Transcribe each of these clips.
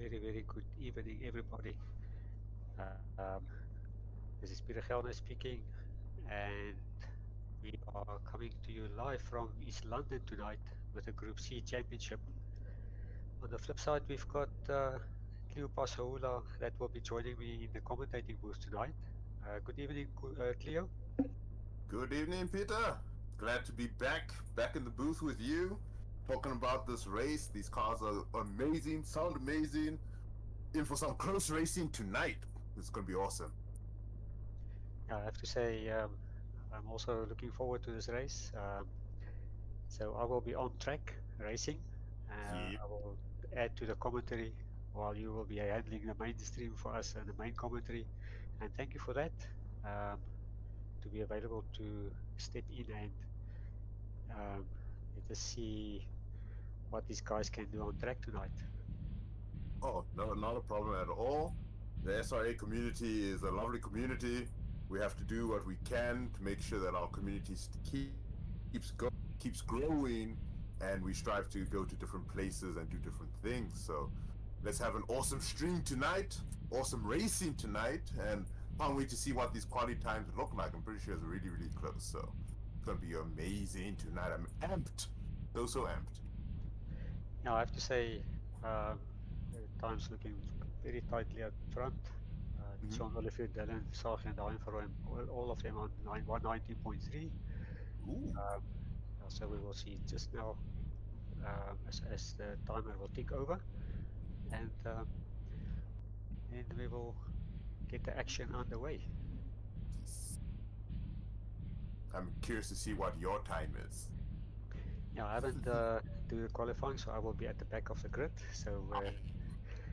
Very good evening, everybody. Um, this is Peter Gelner speaking, and we are coming to you live from East London tonight with the Group C Championship. On the flip side, we've got Cleo Pasaula that will be joining me in the commentating booth tonight. Good evening, Cleo. Good evening, Peter. Glad to be back in the booth with you, talking about this race. These cars are amazing, sound amazing. In for some close racing tonight. It's going to be awesome. I have to say, I'm also looking forward to this race. So I will be on track racing. Yeah. I will add to the commentary while you will be handling the mainstream for us and the main commentary. And thank you for that. Um, to be available to step in and um, let us see what these guys can do on track tonight. Oh, no, not a problem at all. The SRA community is a lovely community. We have to do what we can to make sure that our community keeps growing, and we strive to go to different places and do different things. So let's have an awesome stream tonight, awesome racing tonight, and can't wait to see what these quality times look like. I'm pretty sure it's really close. So it's gonna be amazing tonight. I'm amped, so amped. Now I have to say, the time's looking very tightly up front. Mm-hmm. John Oliver, Dylan, Sarge, and Iron, all of them on 119.3. Ooh, So we will see just now as the timer will tick over, and then we will get the action underway. jeez. I'm curious to see what your time is. Yeah, I haven't do the qualifying, so I will be at the back of the grid. So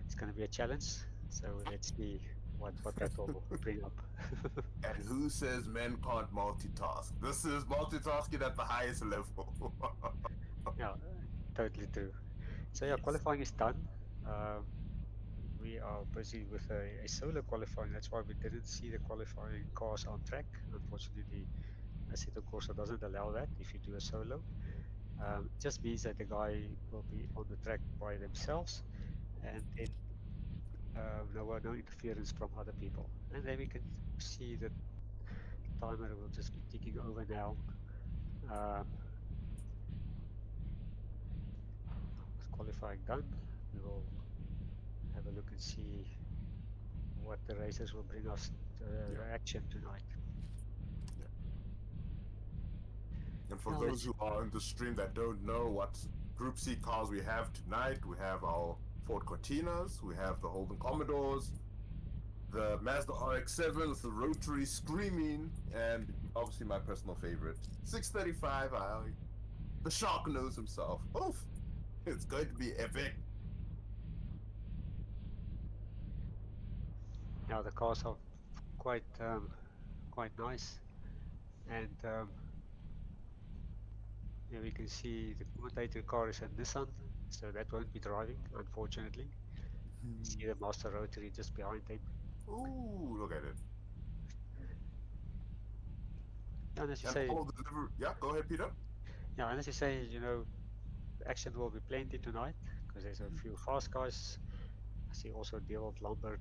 it's going to be a challenge. So let's see what that will bring up. And who says men can't multitask? This is multitasking at the highest level. Yeah, totally true. So yeah, Yes. qualifying is done. Um, we are busy with a solo qualifying. That's why we didn't see the qualifying cars on track. Unfortunately, Assetto Corsa doesn't allow that if you do a solo. It just means that the guy will be on the track by themselves, and then no interference from other people. And then we can see that the timer will just be ticking over now. Um, with qualifying done, we will have a look and see what the racers will bring us Yeah. the action tonight. Yeah. And for Now those let's who are in the stream that don't know what Group C cars we have tonight, we have our Ford Cortinas, we have the Holden Commodores, the Mazda RX-7 with the rotary screaming, and obviously my personal favorite, 635 the shark knows himself. Oof! It's going to be epic. now the cars are quite nice, and here we can see the commentator car is a Nissan, so that won't be driving, unfortunately. See the Master Rotary just behind him. Ooh, look at it. Yeah, and as you And say, all of the delivery. Yeah, go ahead, Peter. yeah, and as you say, action will be plenty tonight because there's a few fast guys. I see also Gerald Lambert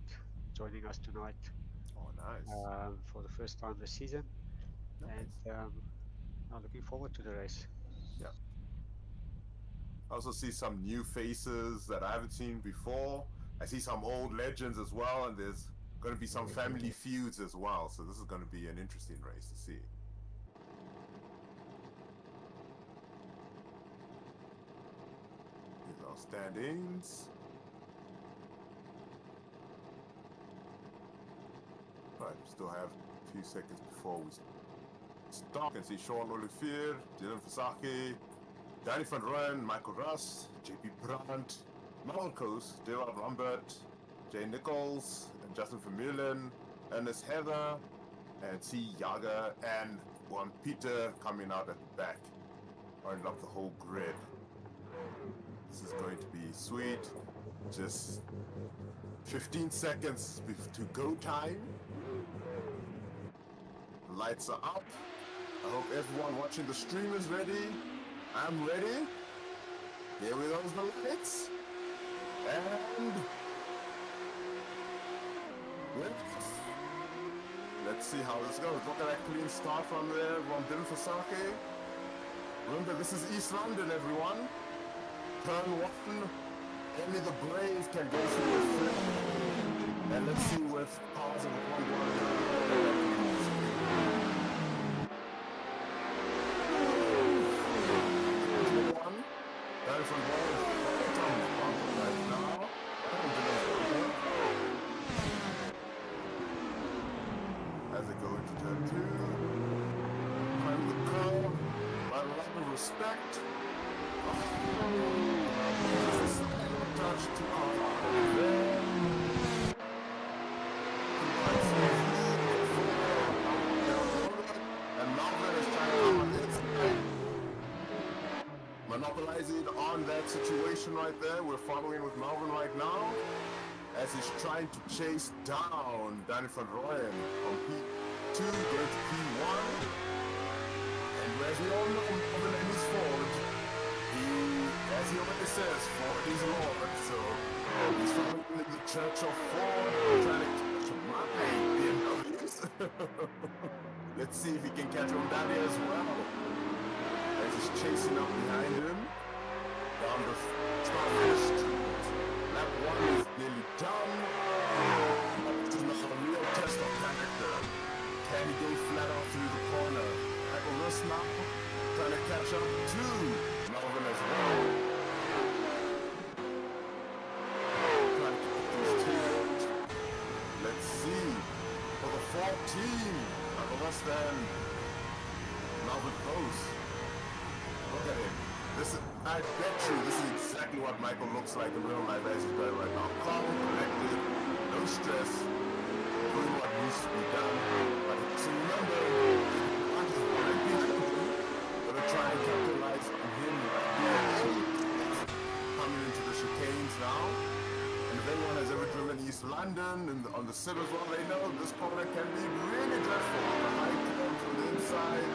joining us tonight Oh, nice. for the first time this season, and Nice. I'm looking forward to the race. Yeah. I also see some new faces that I haven't seen before. I see some old legends as well, and there's going to be some family feuds as well. So this is going to be an interesting race to see. Here's our standings. Right, we still have a few seconds before we start. You can see Sean Olivier, Dylan Fasaki, Danny van Rooyen, Michael Russ, JP Brandt, Malcolm Gerard Lambert, Jay Nichols, and Justin Vermeulen, Ernest Heather, and C. Yaga, and one Peter coming out at the back. Running up the whole grid. This is going to be sweet. Just 15 seconds to go time. The lights are up. I hope everyone watching the stream is ready. I'm ready. Here we go, the lights. And Let's see how this goes. Look at that clean start from there from Dylan Fasaki. Remember, this is East London, everyone. Turn one. Only the brave can go through the flip. And let's see with cars of 1-1. That is from right now. As they go into turn two. Climb the curve. By a lot of respect. Touch to and Malvin is trying to come on inside. Monopolizing on that situation right there. We're following with Malvin right now as he's trying to chase down Danny van Rooyen from P2 going to P1. And as we all know, Malvin and his Ford, as he already says, Ford is Lord. So he's following in the church of Ford, trying to catch my BMWs. Let's see if he can catch on Danny as well. As he's chasing up behind him down the start finish. Lap one is nearly done. This is not a real test of character. Can he go flat out through the corner? Michael Russ now trying to catch up to Melvin as well. Trying to keep these two out. Let's see for the 14. Michael Russ then Melvin close. Look at him. I bet you this is exactly what Michael looks like in real life as he's driving right now. Calm, collected, no stress, doing what needs to be done. But so remember, I'm just right behind him. Gonna try and capitalize on him right here. Coming into the chicanes now. And if anyone has ever driven East London and on the SID as well, they know this corner can be really dreadful. The high turn from the inside.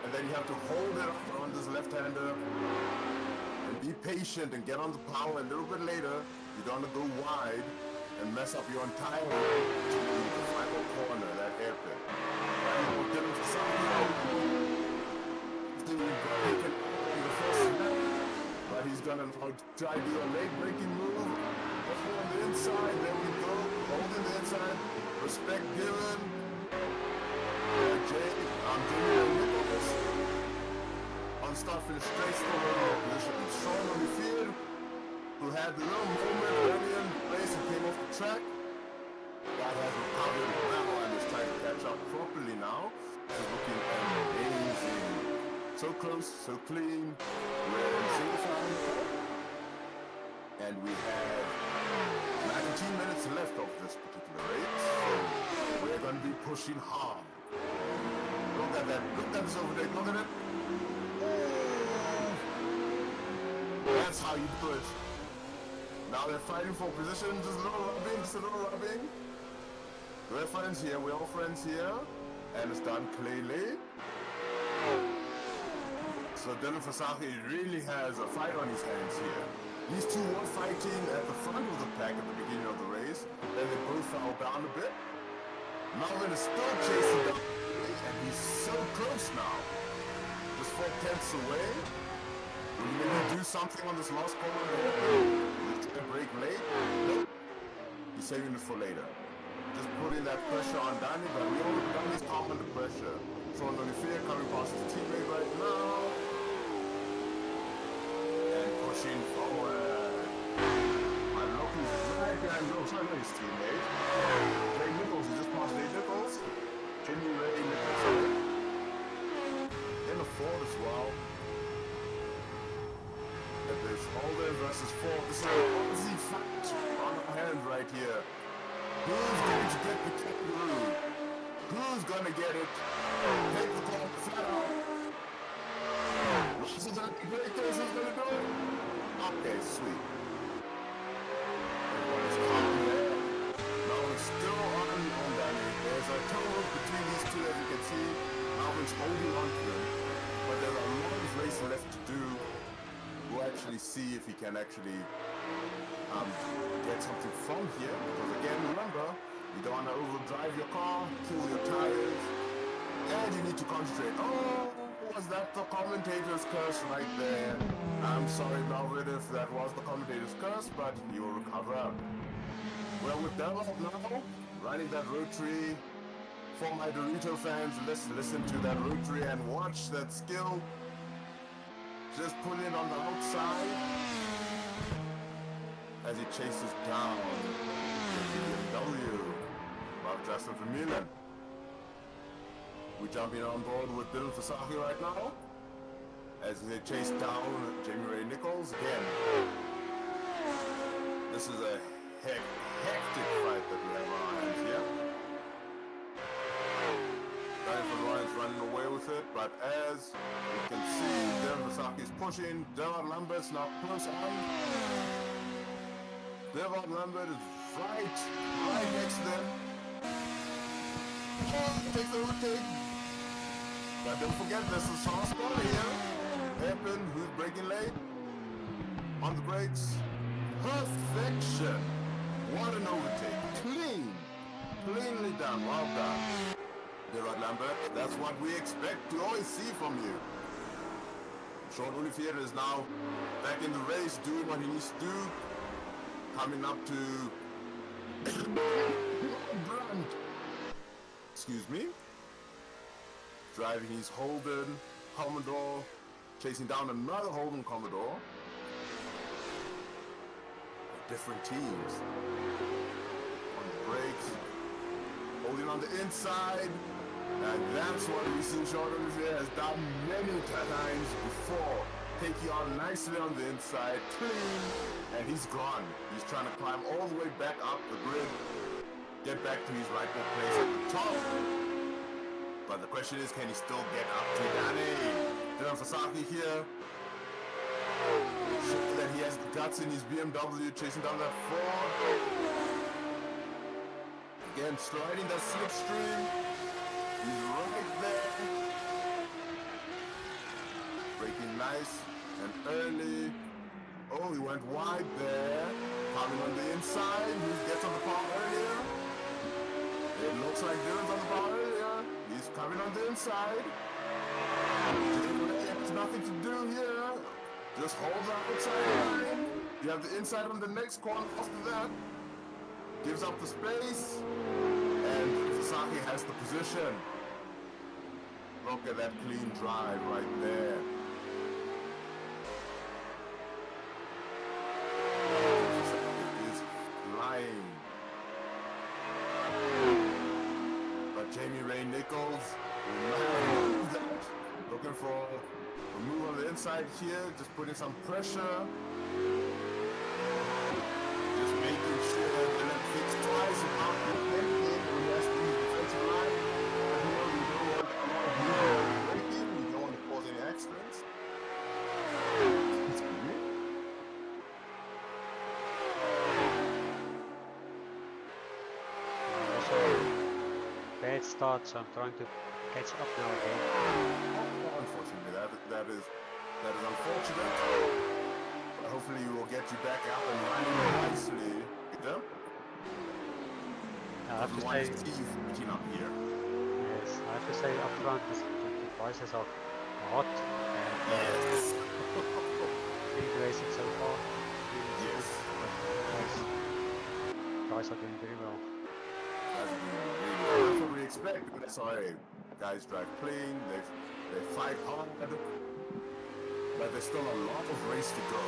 And then you have to hold it up on this left-hander and be patient and get on the power. A little bit later, you don't want to go wide and mess up your entire way to the final corner, that hairpin. And we'll get him to the first step, but he's gonna try to do a late braking move. On the inside, there we go. Holding the inside. Respect Dylan. Jay, I'm doing Nicholas. On start finish straight still in position. Sean on the field, who had the little moment early in the race and came off the track. That has recovered well and is trying to catch up properly now. It's looking amazing. So close, so clean. We're in single file. And we have 19 minutes left of this particular race. So we're going to be pushing hard. Look at that. Look at this over there. Look at it. That's how you do it. Now they're fighting for position. Just a little rubbing. Just a little rubbing. We're friends here. We're all friends here. And it's done cleanly. So Dylan Fasaki really has a fight on his hands here. These two were fighting at the front of the pack at the beginning of the race. Then they both fell down a bit. Melvin is still chasing down. And he's so close now. Just 4/10 away. Will he maybe do something on this last corner? Let's get a break late. Nope. He's saving it for later. Just putting that pressure on Danny, but we all know Danny's calm under pressure. So on Olivier coming past his teammate right now. And pushing forward. My local right guy knows I know his teammate. Jay Nichols, he just passed Jay Nichols. Jimmy Ray Nichols in the Ford as well. And there's Holden versus Ford. This is an easy fight on our hand right here. Who's going to get the kangaroo? Who's gonna get it? Take the call flat out. This is great things he's gonna do it. Okay, sweet. Everyone is calm there. Melvin's still on Danny. There's a tunnel between these two, as you can see. Melvin's holding on to him. But there's a lot of race left to do. We'll actually see if he can actually get something from here. Because again, remember, You don't want to overdrive your car, kill your tires, and you need to concentrate. Oh, was that the commentator's curse right there? I'm sorry, Melvin, if that was the commentator's curse, but he will recover. Well, with Devil now, riding that rotary, for my Dorito fans, let's listen to that rotary and watch that skill. Just put it on the outside as he chases down the BMW of Justin Vermeulen. We're jumping on board with Dylan Fasaki right now as they chase down Jamie Ray Nichols again. This is a hectic fight that we have on our hands here. Dylan Ryan's running away with it, but as you can see, Dylan Fasaki is pushing. Devon Lambert's now close on. Devon Lambert is right next to them. Oh, takes the overtake. But don't forget, there's a soft spot here. Hairpin, who's braking late. On the brakes. Perfection. What an overtake. Cleanly done. Well done. Gerard Lambert, that's what we expect to always see from you. Sean Olivier is now back in the race, doing what he needs to do. Coming up to Brandt. Excuse me. Driving his Holden Commodore, chasing down another Holden Commodore. Different teams. On the brakes, holding on the inside. And that's what we've seen Sean Olivier has done many times before. Taking on nicely on the inside, clean, and he's gone. He's trying to climb all the way back up the grid, get back to his rightful place at the top. But the question is, can he still get up to Danny? Dylan Fasaki here. Showing that he has the guts in his BMW, chasing down that Ford. Again, sliding that slipstream. He's right there. Braking nice and early. Oh, he went wide there. Coming on the inside. Who gets on the car earlier? It looks like Dylan's on the car earlier. He's coming on the inside. There's nothing to do here. Just hold the outside line. You have the inside on the next corner after that. Gives up the space. And Sasaki has the position. Look at that clean drive right there. It is flying. But Jamie Ray Nichols looking for a move on the inside here, just putting some pressure. Just making sure that Dylan thinks twice about anything when he has to use the defensive line. We don't want to cause any accidents. Also, bad start, so I'm trying to catch up now again. Unfortunately, that is unfortunate. But hopefully, we will get you back up and running nicely. Peter? I have to Everyone say, is getting up here. yes, I have to say up front, the prices are hot and Yes. clean racing so far. Yes. Guys are doing very well. That's what we expect. That's why guys drive clean, they fight hard, but there's still a lot of race to go.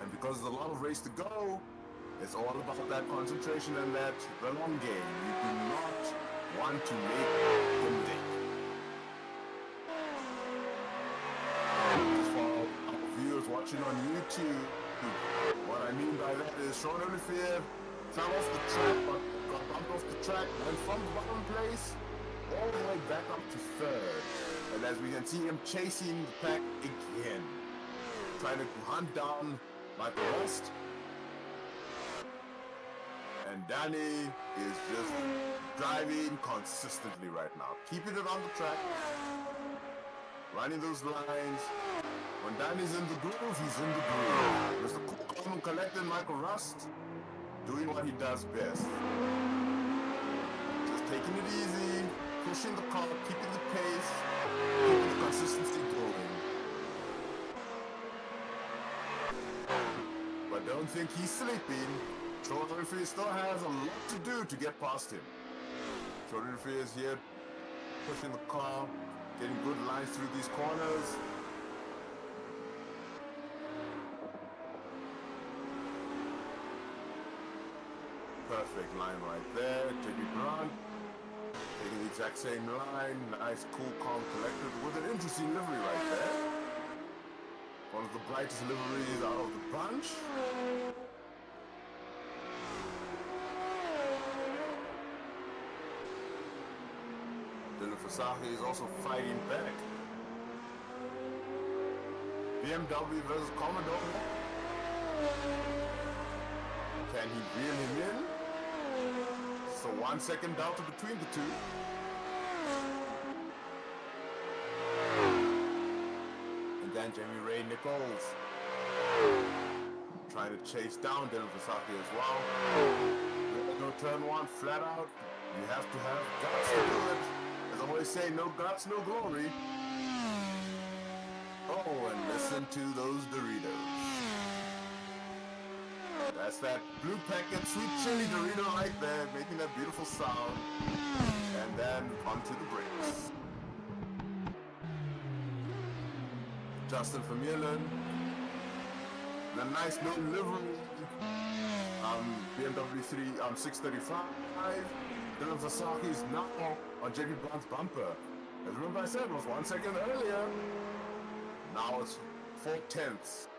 And because there's a lot of race to go, it's all about that concentration and that the long game. You do not want to make a mistake. Just for our viewers watching on YouTube, what I mean by that is Sean Olivier fell off the track, but got bumped off the track, went from the bottom place all the way back up to third. And as we can see him chasing the pack again, trying to hunt down Michael West. And Danny is just driving consistently right now, keeping it on the track, running those lines. When Danny's in the groove, he's in the groove. Mr. Cool, calm and collected Michael Rust, doing what he does best. taking it easy, pushing the car, keeping the pace, keeping the consistency going. But don't think he's sleeping. Jordan Fries still has a lot to do to get past him. Jordan Fries here, pushing the car, getting good lines through these corners. Perfect line right there. JP Brand taking the exact same line. Nice, cool, calm, collected with an interesting livery right there. One of the brightest liveries out of the bunch. Dylan Versace is also fighting back. BMW versus Commodore. Can he reel him in? So 1 second delta between the two. And then Jamie Ray Nichols trying to chase down Dylan Versace as well. No turn one, flat out. You have to have guts to do it. As I always say, no guts, no glory. Oh, and listen to those Doritos. That's that blue packet sweet chili Dorito right there, making that beautiful sound. And then onto the brakes. Justin Vermeulen. The nice new livery. BMW 635. Dylan Versace is now on JP Brand's bumper. As remember I said, it was 1 second earlier. Now it's 4/10.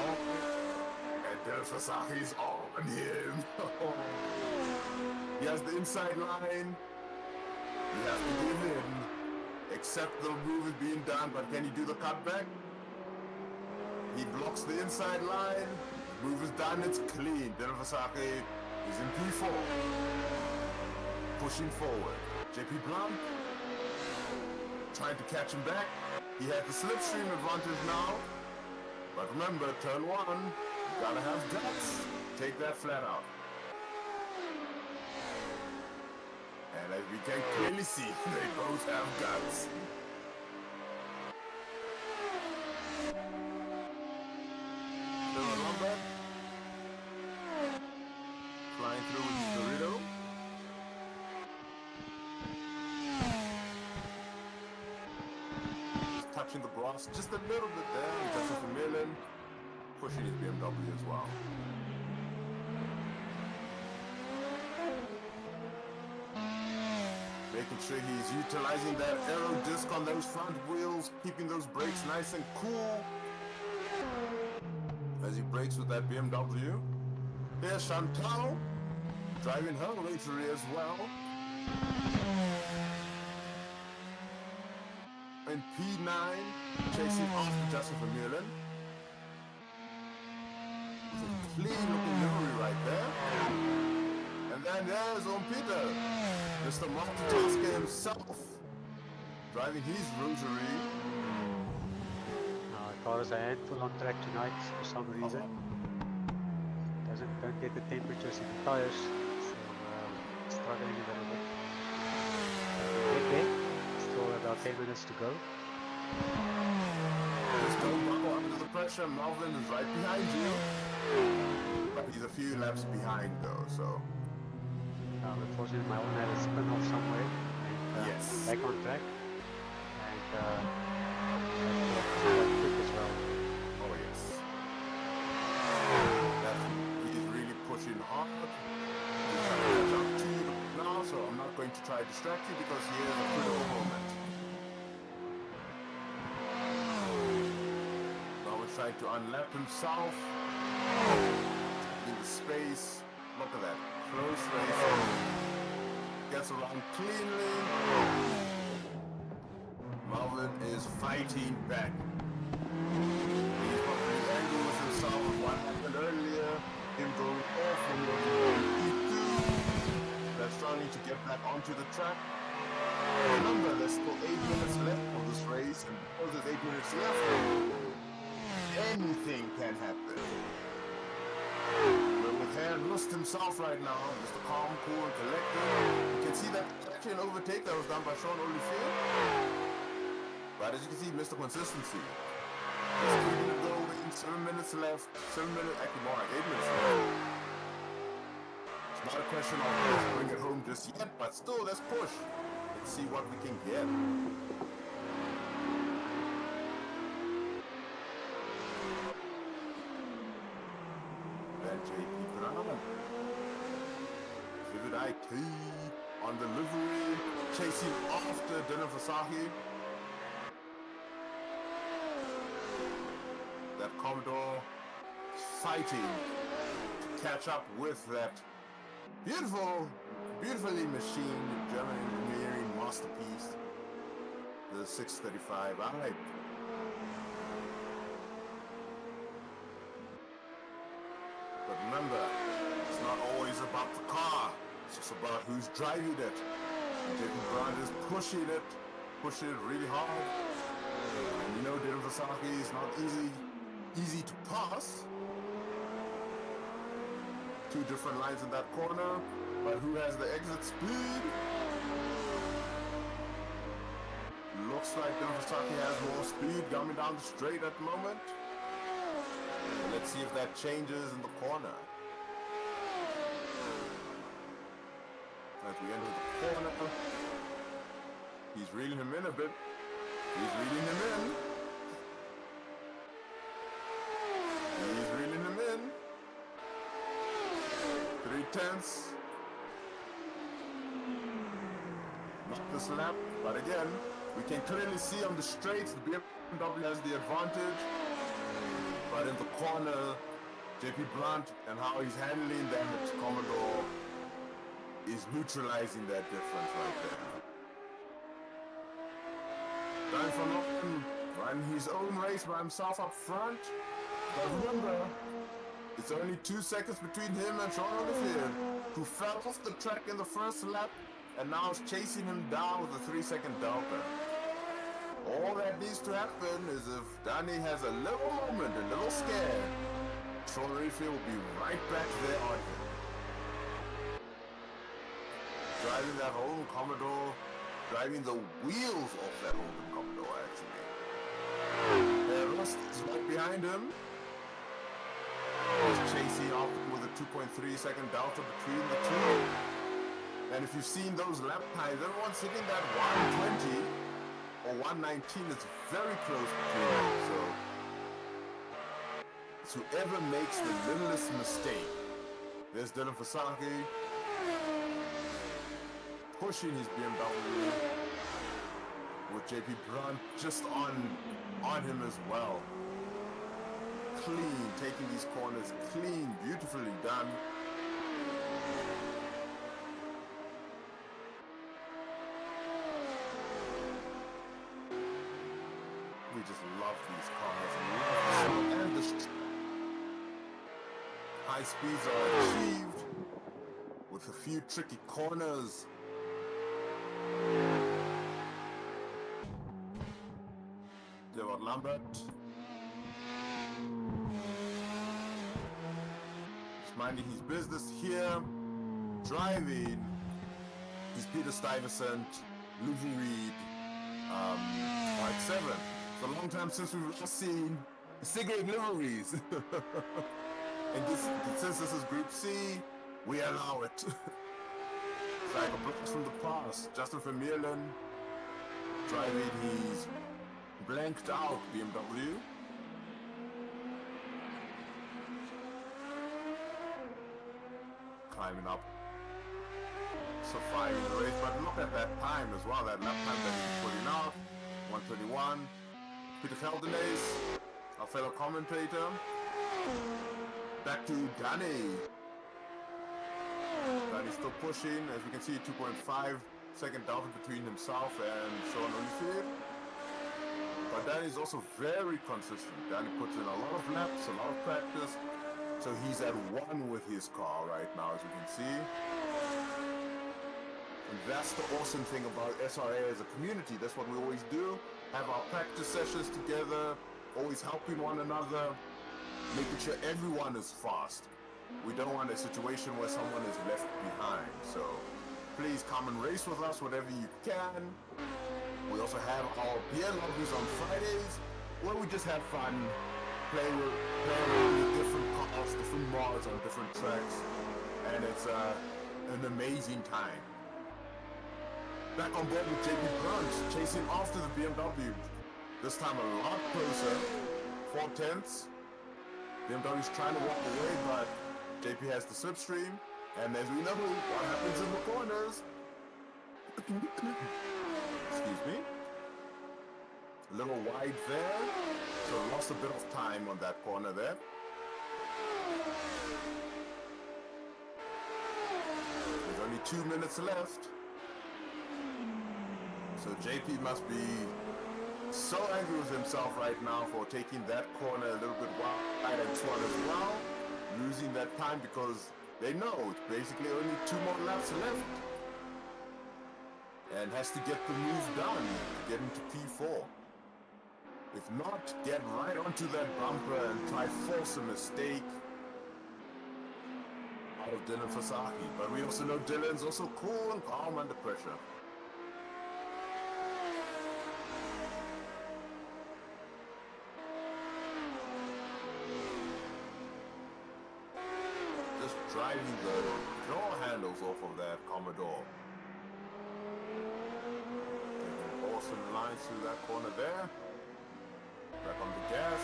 Oh, and Dylan Versace is on him. He has the inside line. He has to give in. Except the move is being done, but can he do the cutback? He blocks the inside line. Move is done, it's clean. Dylan Versace is in P4. Pushing forward. JP Blanc trying to catch him back. He had the slipstream advantage now. But remember, turn one, you gotta have guts. Take that flat out. And as we can clearly see, they both have guts. Flying through with his Dorito. Just touching the grass just a little bit there. Justin Vermeulen pushing his BMW as well. Making sure he's utilizing that aero disc on those front wheels, keeping those brakes nice and cool as he brakes with that BMW. Here's Chantal driving her Rotary as well. And P9 chasing after Justin Vermeulen. It's a clean looking livery right there. And then there's Peter, Mr. Multitasker himself, driving his Rotary. Car is a handful on track tonight for some reason. Don't get the temperatures in the tires, so struggling a little bit. Get there. Still about 10 minutes to go. Just don't buckle under the pressure. Melvin is right behind you, but he's a few laps behind though. So unfortunately, my own had a spin off somewhere. And, yes, back on track. And quick as well. Oh yes. He's really pushing hard. He's trying to catch up to you now, so I'm not going to try to distract you because he is a critical moment. Now we're trying to unlap himself. In the space. Look at that. Close race. Gets around cleanly. Melvin is fighting back. He's probably angry with himself with what happened earlier. Him going off from the P2. They're starting to get back onto the track. Remember, there's still 8 minutes left of this race, and because there's 8 minutes left, anything can happen. But with Herr Lusten himself right now, Mr. Calm, Cool, and Collected. You can see that actually an overtake that was done by Sean Olivier. But as you can see, Mr. Consistency. He's keeping it going, 7 minutes left, 7 minutes, actually more like 8 minutes left. It's not a question of let's bring it home just yet, but still, let's push. Let's see what we can get. Then JP Brown. Vivid IT on the livery, chasing after Dylan Versace. That Commodore fighting to catch up with that beautifully machined German engineering masterpiece, the 635 i. But remember, it's not always about the car, it's just about who's driving it. JP Brown is pushing it really hard. And you know Dylan Versace is not easy to pass. Two different lines in that corner, but who has the exit speed? Looks like Dylan Versace has more speed coming down the straight at the moment. Let's see if that changes in the corner. As we enter the corner, he's reeling him in a bit. He's reeling him in. He's reeling him in. 3/10. Not this lap, but again, we can clearly see on the straights the BMW has the advantage. But in the corner, JP Blunt and how he's handling that Commodore is neutralizing that difference right there. Dan van Ochten running his own race by himself up front. But remember, it's only 2 seconds between him and Sean Olivier, who fell off the track in the first lap and now is chasing him down with a 3-second delta. All that needs to happen is if Danny has a little moment, a little scare, Sean Olivier will be right back there on him. Driving that Holden Commodore, driving the wheels off that Holden Commodore actually. Rust is right behind him. He's chasing off with a 2.3 second delta between the two. And if you've seen those lap times, everyone's hitting that 120 or 119. It's very close between them. So it's whoever makes the littlest mistake. There's Dylan Versace pushing his BMW with JP Brown just on him as well. Clean, taking these corners clean, beautifully done. We just love these cars. And the high speeds are achieved with a few tricky corners. Gerard Lambert. Just minding his business here. Driving. He's Peter Stuyvesant, Louis Reed, R7. It's a long time since we've last seen cigarette liveries. And since this is Group C, we allow it. It's like a blast from the past. Justin Vermeulen driving his blanked out BMW. Climbing up. Surviving the race, but look at that time as well, that lap time that he's putting out. 121. Peter Feldenays, our fellow commentator. Back to Danny. Danny's still pushing, as we can see, 2.5 second delta between himself and Sean Olivier. But Danny's also very consistent. Danny puts in a lot of laps, a lot of practice. So he's at one with his car right now, as you can see. And that's the awesome thing about SRA as a community. That's what we always do. Have our practice sessions together, always helping one another, making sure everyone is fast. We don't want a situation where someone is left behind. So please come and race with us whatever you can. We also have our beer lobbies on Fridays where we just have fun, play around with different cars, different mods on different tracks, and it's an amazing time. Back on board with JP Brunch, chasing after the BMW. This time a lot closer, 4/10. BMW's trying to walk away, but JP has the slipstream, and as we know, what happens in the corners? Excuse me. A little wide there, so lost a bit of time on that corner there. There's only 2 minutes left. So JP must be so angry with himself right now for taking that corner a little bit wide and one as well, losing that time because they know it's basically only 2 more laps left and has to get the move done to get into P4. If not, get right onto that bumper and try force a mistake out of Dylan Fasaki. But we also know Dylan's also cool and calm under pressure. Just driving the door handles off of that Commodore. Taking awesome lines through that corner there. Back on the gas.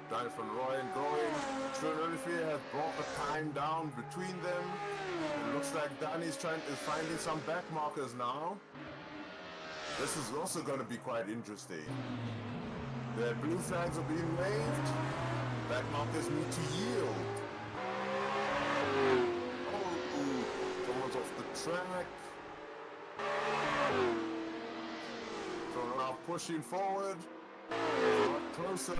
Danny van Rooyen going. Sean Olivier has brought the time down between them. It looks like Danny is finding some back markers now. This is also going to be quite interesting. The blue flags are being waved. Back markers need to yield. Oh, someone's off the track. So now pushing forward, a lot closer.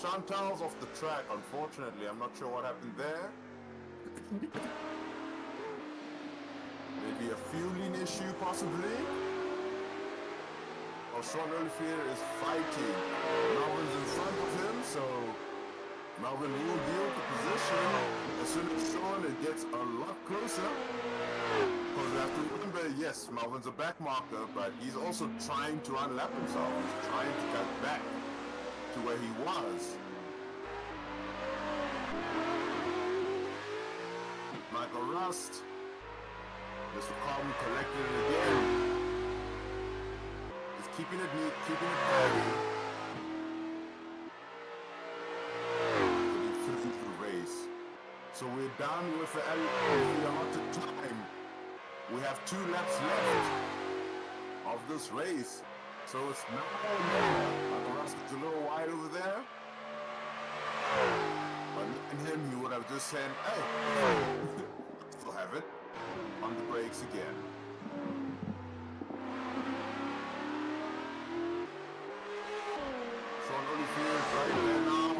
Chantal's off the track, unfortunately. I'm not sure what happened there. Maybe a fueling issue, possibly. Oh, Sean Olivier is fighting. Melvin's in front of him, so Melvin will yield the position. As soon as Sean, it gets a lot closer. Because we have to remember, yes, Melvin's a back marker, but he's also trying to unlap himself. He's trying to get back to where he was. Michael Rust. Mr. Carbon collected it again. He's keeping it neat, keeping it tidy. Getting through the race. So we're down with the allotted time. We have 2 laps left of this race. So it's now Michael Rust is a little wide over there. But in him, he would have just said, hey, still have it. On the brakes again. Sean Olivier is right there now.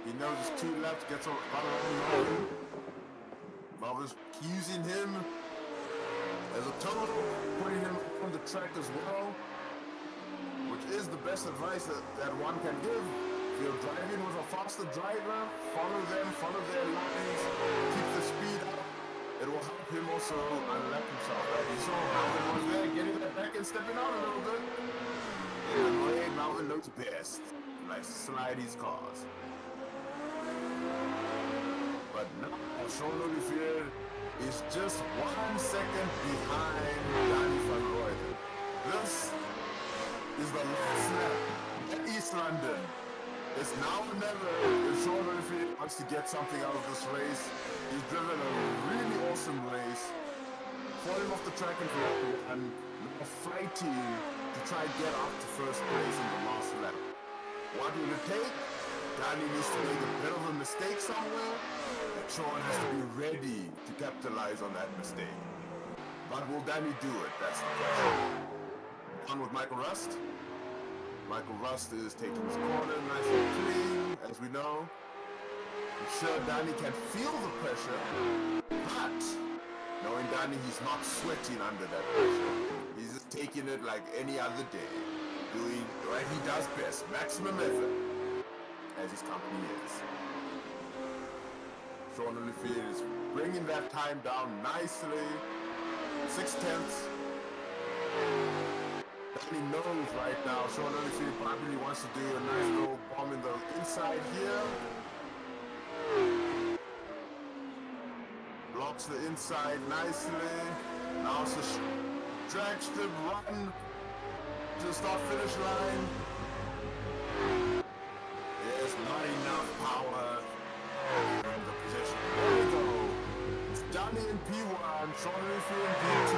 He knows it's 2 laps, gets around Melvin. Melvin's using him as a total, putting him on the track as well, which is the best advice that one can give. If you're driving with a faster driver, follow them, follow their lines, keep the speed up. It will help him also unlap himself. Right? You saw Melvin was there, getting that back and stepping out a little bit. In the way Melvin looks best. Likes to slide his cars. But now Sean Olivier is just 1 second behind Danny van Rooyen. This is the last lap at East London. It's now or never if Sean Olivier wants to get something out of this race. He's driven a really awesome race, falling off the track in Toronto and fighting to try and get up to first place in the last lap. What will it take? Danny needs to make a bit of a mistake somewhere, and Sean has to be ready to capitalize on that mistake. But will Danny do it? That's the question. On with Michael Rust. Michael Rust is taking his corner nice and clean, as we know. I'm sure Danny can feel the pressure, but knowing Danny, he's not sweating under that pressure. He's just taking it like any other day, doing what he does best, maximum effort. as his company is. Sean Olivier is bringing that time down nicely. 6/10. Danny knows right now Sean Olivier probably wants to do a nice little bomb in the inside here. Blocks the inside nicely. Now it's a drag strip run to start finish line. There's not enough power in the position. There we go. It's Johnny in P1, Sean Olivier in P2,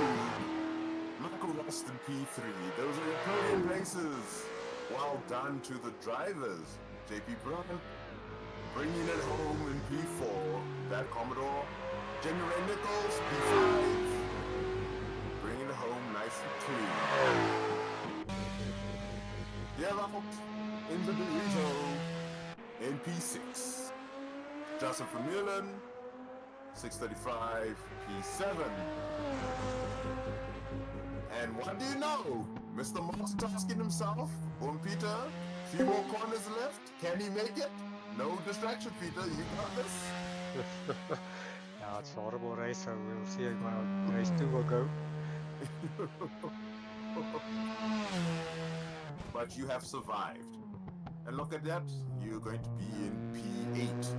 Michael Rust in P3. Those are your podium places. Well done to the drivers. JP Brown bringing it home in P4. That Commodore. Jenny Ray Nichols, P5. Bringing it home nice and clean. Gerald in the Dorito in P6. Justin Vermeulen, 635, P7. And what do you know? Mr. Multitasking himself, Peter, few more corners left. Can he make it? No distraction, Peter. You got this. Yeah, it's a horrible race, so we'll see how race 2 will go. But you have survived. And look at that, you're going to be in P8.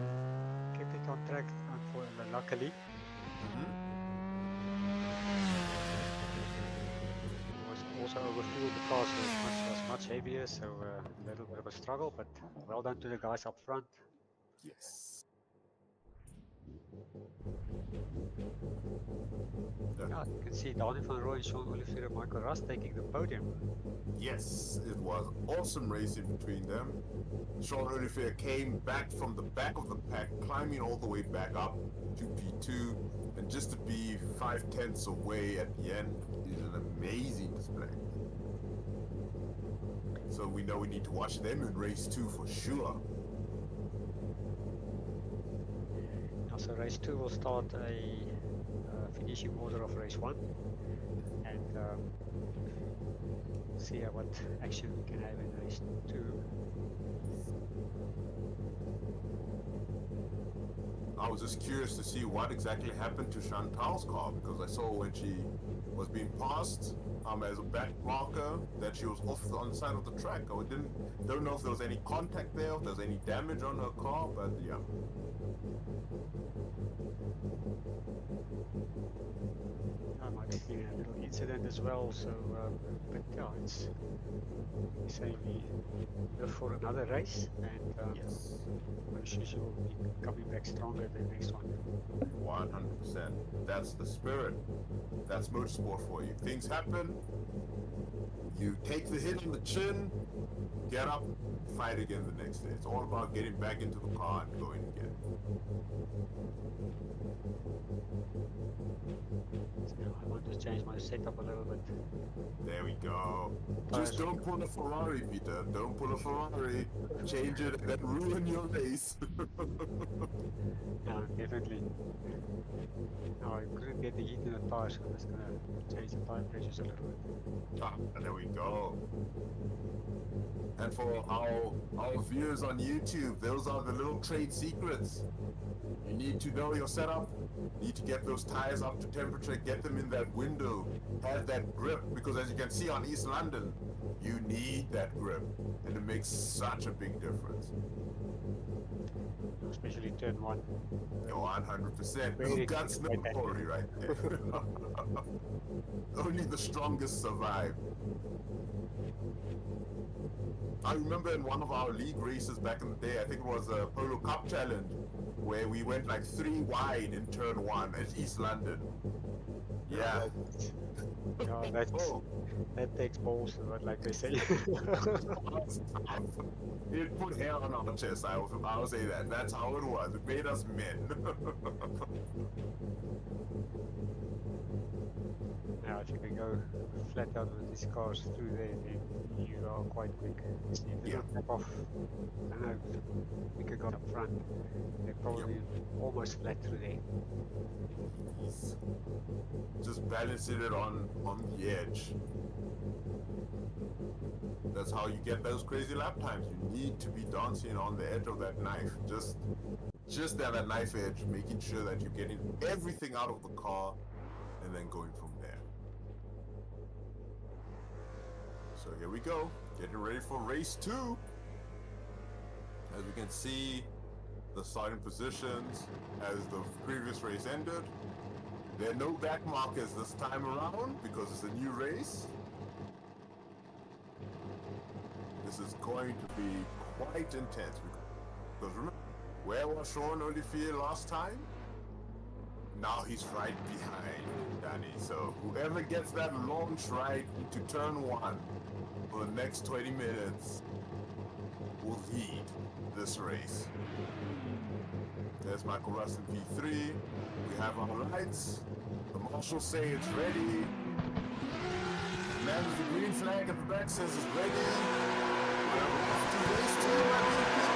Kept it on track, luckily. Was also overfueled the car, so it was much heavier, so a little bit of a struggle, but well done to the guys up front. Yes. Yeah, you can see Daniel van Rooyen, Sean Olivier, and Michael Rust taking the podium. Yes, it was awesome racing between them. Sean Olivier came back from the back of the pack, climbing all the way back up to P2, and just to be 5/10 away at the end is an amazing display. So we know we need to watch them in race 2 for sure. Now, so race 2 will start a finishing order of race 1, and see what action we can have in race 2. I was just curious to see what exactly happened to Chantal's car, because I saw when she was being passed as a back marker that she was on the side of the track. I don't know if there was any contact there, if there was any damage on her car, but yeah. I might have been a little incident as well, so but yeah, it's saying we live for another race, and Yes. I'm sure she will be coming back stronger than the next one. 100%. That's the spirit. That's motorsport for you. Things happen. You take the hit on the chin, get up, fight again the next day. It's all about getting back into the car and going again. So I want to change my setup a little bit. There we go. Just don't pull a Ferrari, Peter. Don't pull a Ferrari. Change it and then ruin your race. Yeah, definitely. No, I couldn't get the heat in the tires, so I'm just gonna change the tire pressures a little bit. Ah, there we go. And for our viewers on YouTube, those are the little trade secrets. You need to know your setup. You need to get those tires up to temperature, get them in that window, have that grip, because as you can see on East London, you need that grip, and it makes such a big difference. Especially turn 1. 100%. Very No guts, no quick. glory right there. Only the strongest survive. I remember in one of our league races back in the day, I think it was a Polo Cup Challenge, where we went like 3 wide in turn 1 at East London. Yeah. Yeah, that takes balls, like they say. It put hair on our chest, I'll say that. That's how it was. It made us men. Now, if you can go flat out with these cars through there, then you are quite quick. You see, if they Yeah. don't tap off, I don't know, quicker guys up front, they're Yep. probably almost flat through there. He's just balancing it on the edge. That's how you get those crazy lap times. You need to be dancing on the edge of that knife. Just at that knife edge, making sure that you're getting everything out of the car and then going from there. So here we go, getting ready for race 2. As we can see, the starting positions as the previous race ended. There are no back markers this time around because it's a new race. This is going to be quite intense because remember, where was Sean Olivier last time? Now he's right behind Danny. So whoever gets that launch right into turn 1 for the next 20 minutes will lead this race. There's Michael Russell V3. We have our lights. The marshals say it's ready. The man with the green flag at the back says it's ready. We're off to race 2, my people.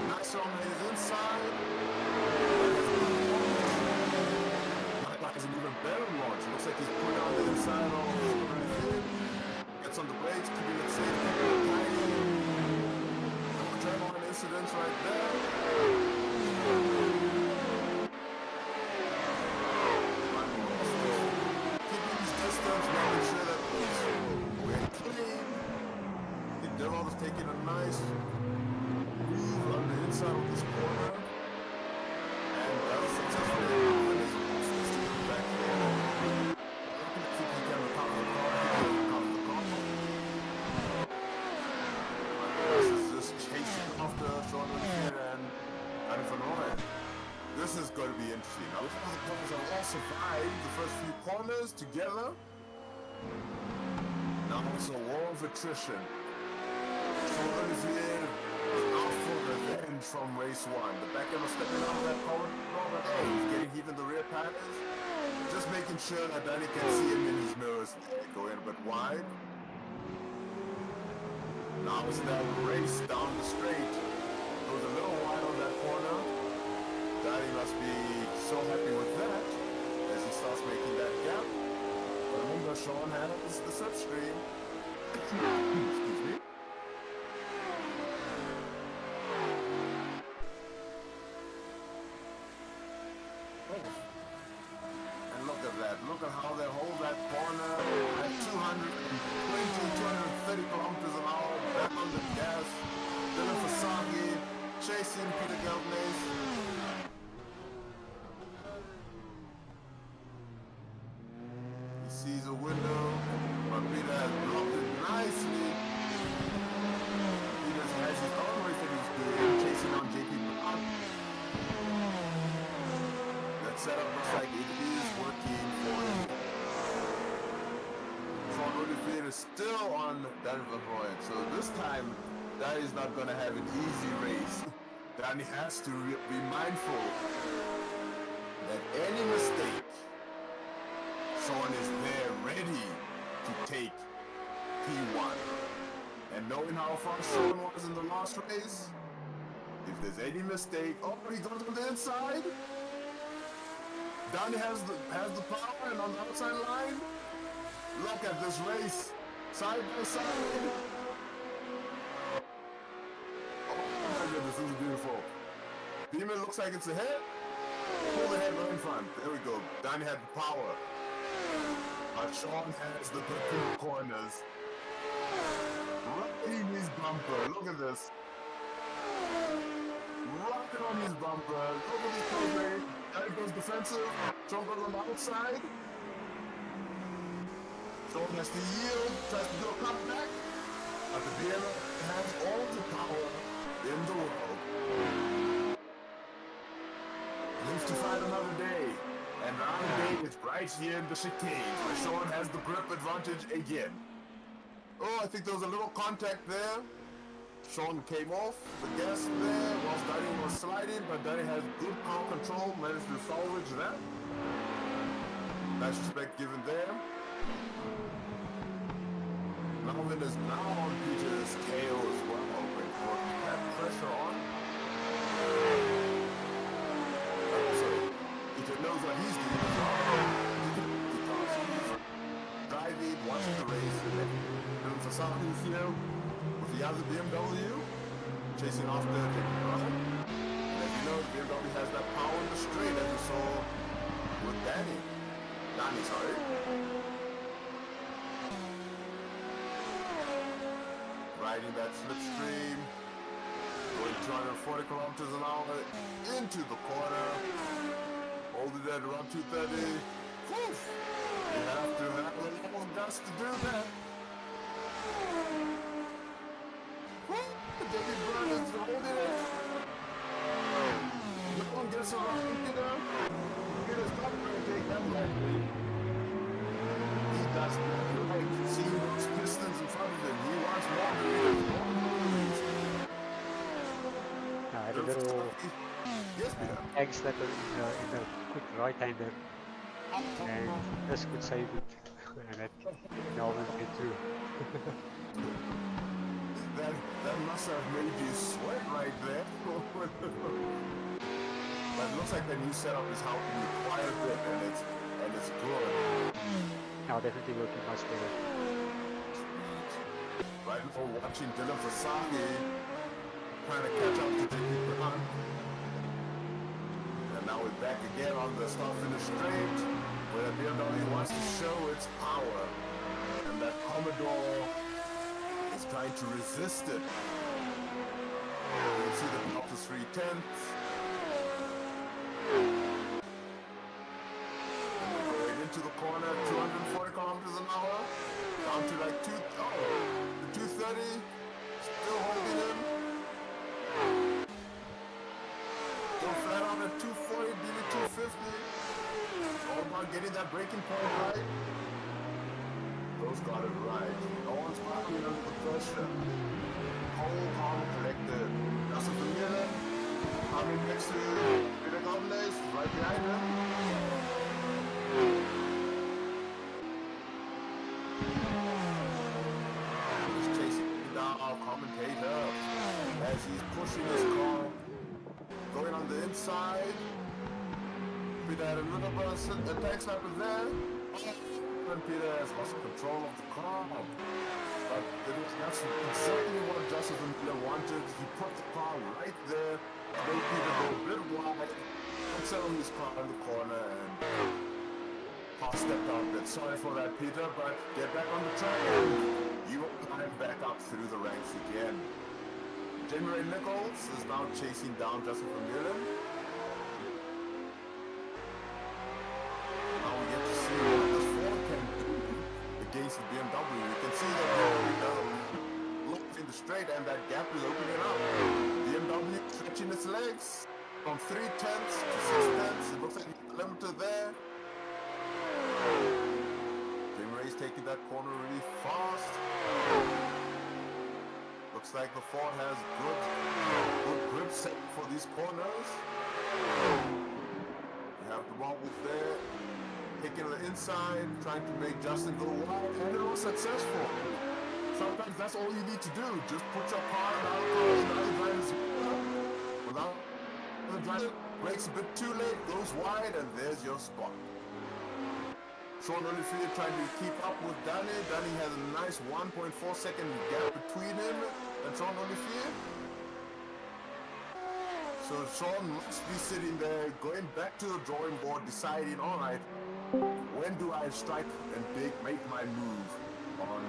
Nice on his inside. Like it's an even better launch. Looks like he's put on the inside of the gets on the brakes, keeping it safe, keeping it tiny. No adrenaline incidents right there. Keeping his distance, making sure that we're clean. The Dillon is taking a nice groove on the inside of this corner. And that was successfully moving his back there. I don't think he can recover the car. This is just chasing after Sean Olivier and Danny van Rooyen. This is going to be interesting. Now, the cars have all survived the first few corners together. Now it's a war of attrition. Sean Olivier is out for revenge from race 1. The back end was stepping out of that corner. He's getting even the rear tires. Just making sure that Danny can see him in his mirrors. Going a bit wide. Now it's that race down the straight. Goes a little wide on that corner. Danny must be so happy with that as he starts making that gap. Remember, Sean has the slipstream. Excuse me. And look at that. Look at how they hold that corner at 230 kilometers an hour, back on the gas. Dylan Fasaki chasing Peter Gelbnes. He sees a window, but Peter has blocked it nicely. Peter has his own race that he's doing, chasing on JP Brown. That setup looks like it is working for him. Sean Olivier is still on Danny van Rooyen, so this time Danny's not going to have an easy race. Danny has to be mindful that any mistake, Sean is there ready to take P1. And knowing how far Sean was in the last race, if there's any mistake, oh, he goes on the inside. Danny has the power, and on the outside line, look at this race, side by side. Oh my goodness, this is beautiful. Demon looks like it's a hit. Pull the head right in front. There we go. Danny had the power. But Sean has the good corners. Rocking his bumper. Look at this. Rocking on his bumper. Look at this play. Danny goes defensive. Sean goes on the outside. Sean has to yield. Tries to do a comeback. But the BMX has all the power in the world. Lives to fight another day. And round day is right here in the chicane, where Sean has the grip advantage again. Oh, I think there was a little contact there. Sean came off the gas there whilst Danny was sliding, but Danny has good power control, managed to salvage that. Nice respect given there. Melvin is now on Peter's tail as well, but put that pressure on. Also, Peter knows what he's doing as well. Because he's driving, watching the race, and then Sasaki here with the other BMW, chasing after Jake Brown. And as you know, the BMW has that power in the straight, as you saw with Danny. Sorry. Riding that slipstream, going 240 kilometers an hour into the corner, holding that around 230. Woof! You have to have a little guts to do that. David Brown is holding it. No one gets around Peter. Peter's not going to take that lightly. He does not like seeing those pistons in front of him. He wants more meters. I had a little Yes, Peter. egg slapper in the quick right-hander, and this could save it, and it Melvin get through. That must have made you sweat right there. But it looks like the new setup is helping you quite a bit, and it's good. Now definitely working much better. Right before watching Dylan Fasaki trying to catch up to JP Brown. And now we're back again on the start-finish straight, where the BMW wants to show its power. And that Commodore is trying to resist it. You can see the top to 3/10. Going into the corner, 240 kilometers an hour, down to like the 230, still holding him. Go flat on at 240, nearly 250. All about getting that braking point right. Those got it right. No one's popping under the pressure. Whole calm collected. Justin Vermeulen coming next to Peter Gomez, right behind him. He's chasing down our commentator as he's pushing his car, going on the inside. Peter had a little bit of attack happen there. And Peter has lost control of the car. But that's exactly what Justin Vermeulen wanted. He put the car right there, made Peter go a bit wide, and settled his car in the corner, and Paul stepped out a bit. Sorry for that, Peter, but get back on the track and you will climb back up through the ranks again. Jamie Ray Nichols is now chasing down Justin Vermeulen. Now we get to see what this Ford can do against the BMW. You can see that they're locked in the straight and that gap is opening up. BMW stretching its legs from 3/10 to 6/10. It looks like the limiter there. Jamie Ray's taking that corner really fast. Looks like the Ford has good grip set for these corners. You have the wobbles there, taking the inside, trying to make Justin go wide, and it was successful. Sometimes that's all you need to do. Just put your car out, without the driver brakes a bit too late, goes wide, and there's your spot. Sean Olivier trying to keep up with Danny. Danny has a nice 1.4 second gap between him and Sean Olivier. So Sean must be sitting there, going back to the drawing board, deciding, all right, when do I strike and make my move on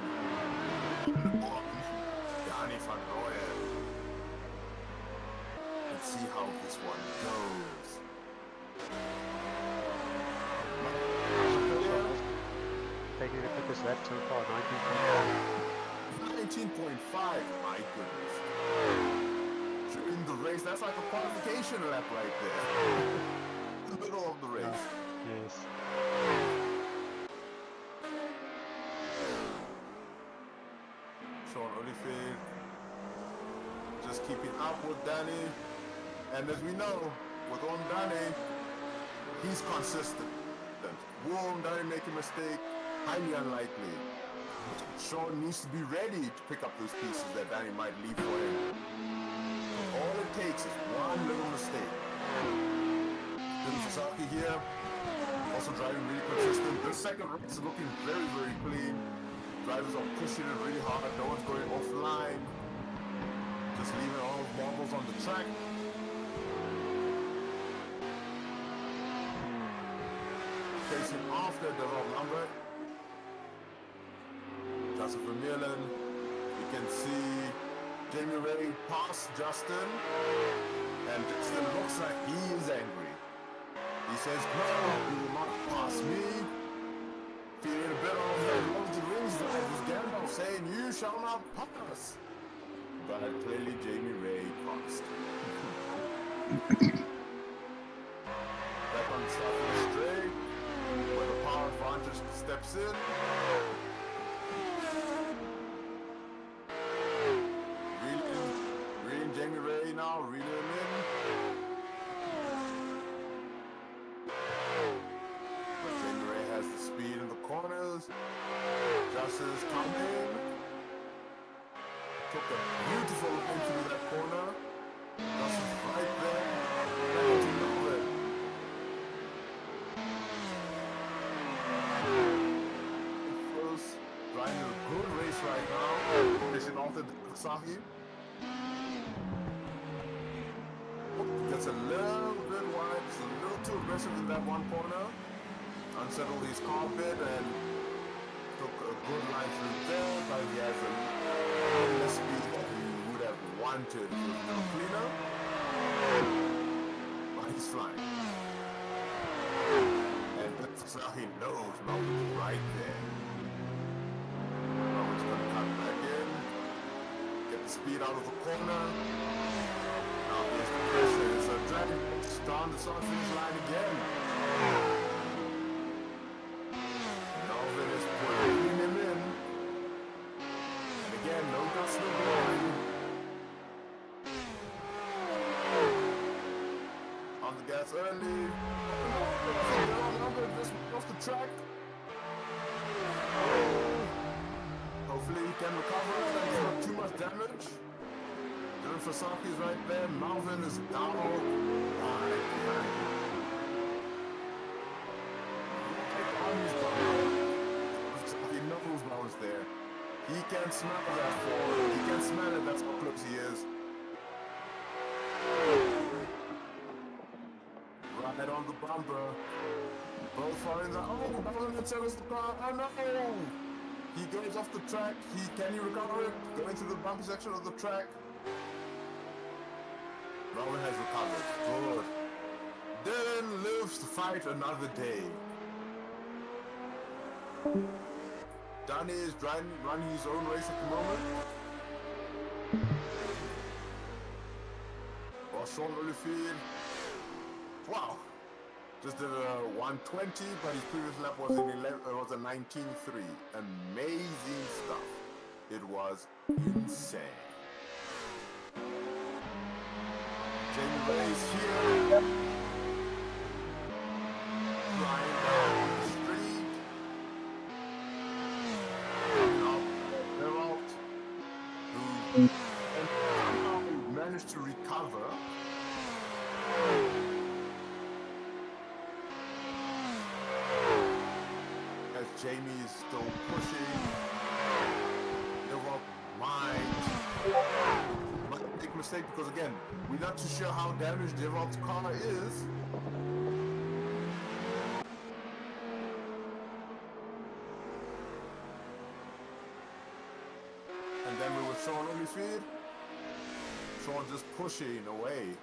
Danny van Rooyen? Let's see how this one goes. Taking the quickest lap so far, 19.5, my goodness. During the race, that's like a qualification lap right there. The middle of the race. Yes. Sean Olivier keeping up with Danny. And as we know, with Danny, he's consistent. Will Danny make a mistake? Highly unlikely. Sean needs to be ready to pick up those pieces that Danny might leave for him. All it takes is one little mistake. Sasaki here, also driving really consistent. The second race is looking very, very clean. Drivers are pushing it really hard. No one's going offline. Just leaving all the marbles on the track. Chasing after Devon Lambert. Justin Vermeulen. You can see Jamie Ray pass Justin. And Justin looks like he is angry. He says, no, you will not pass me. Feeling a bit of the Lord of the Rings drivers, Gandalf saying, you shall not pass. But clearly Jamie Ray passed. Back on the start of the straight, where the power advantage steps in. Reeling Jamie Ray now, reeling him in. But Jamie Ray has the speed in the corners. Justice coming. Took a beautiful line through that corner. Justice right there. Down to Melvin. Close. Driving a good race right now. Racing off the Kawasaki. Gets a little bit wide, it's a little too aggressive in that one corner. Unsettled his car a bit and took a good line through there, but he has a little less speed that he would have wanted if he was a little cleaner. But he's flying. And that's how he knows Melvin's right there. Melvin's gonna cut back in, get the speed out of the corner. Now here's the pressure, it's a dragon down the start finish line again. Melvin is pulling him in. And again, no dust, no glory. On the gas early. This off the track. Hopefully he can recover it and not too much damage. Dylan Fasaki is right there. Melvin is down. Right behind him. He knows Melvin's there. He can smell that forward. He can smell it. That's how close he is. Right on the bumper. Both following the. Oh, Melvin enters the car. Oh no! He goes off the track. Can he recover it? Going to the bumpy section of the track. Melvin has recovered. Good. Dylan lives to fight another day. Danny is running his own race at the moment. While Sean Olifield, wow, just did a 120, but his previous lap was a 19.3. Amazing stuff. It was insane. Jamie Ray's here. Flying down the street. Geralt, who somehow managed to recover. As Jamie is still pushing. Geralt might make a mistake because again, we're not too sure how damaged Geralt's car is. And then we were Sean Olifield. Sean just pushing away.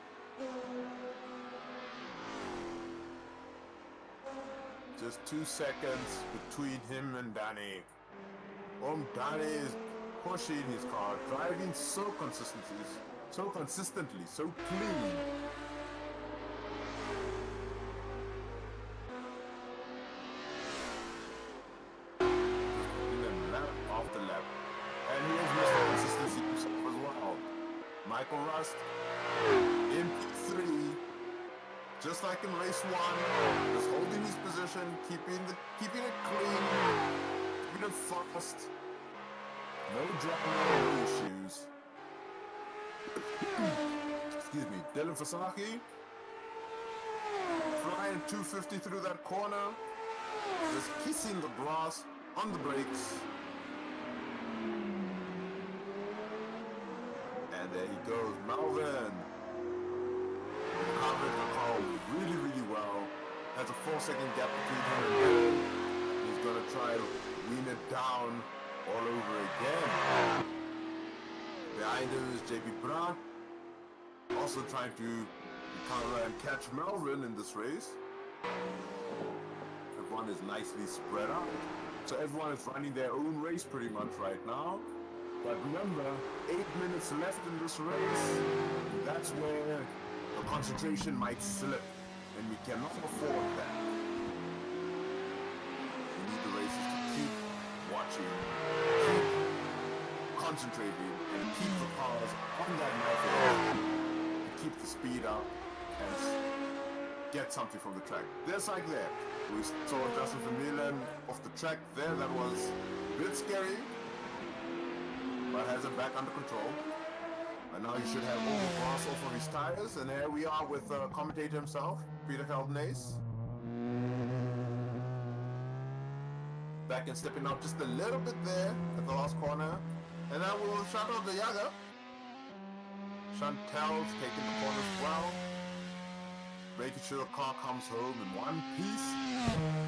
Just 2 seconds between him and Danny. Danny is pushing his car, driving so consistently, so clean. Just lap after lap. And he has Mr. Consistency himself as well. Michael fast. In P3, just like in race 1, just holding his position, keeping it clean, keeping it fast. No drama, no issues. Excuse me, Dylan Fasaki flying 250 through that corner, just kissing the grass on the brakes. And there he goes, Melvin. Covered the car really, really well. Has a 4-second gap between him and Dylan. He's gonna try to wean it down all over again. Behind him is JP Brandt, also trying to recover and catch Melvin in this race. Everyone is nicely spread out. So everyone is running their own race pretty much right now. But remember, 8 minutes left in this race. That's where the concentration might slip, and we cannot afford that. We need the races to keep watching, keep concentrating, and keep the cars on that knife edge, and keep the speed up, and get something from the track. Just like that. We saw Justin Vermeulen off the track there. That was a bit scary, but has it back under control. And now he should have all the grass off of his tires. And here we are with the commentator himself, Peter Keldenace. Back and stepping out just a little bit there at the last corner. And then we'll shout out the Yaga. Chantel's taking the corner as well. Making sure the car comes home in one piece.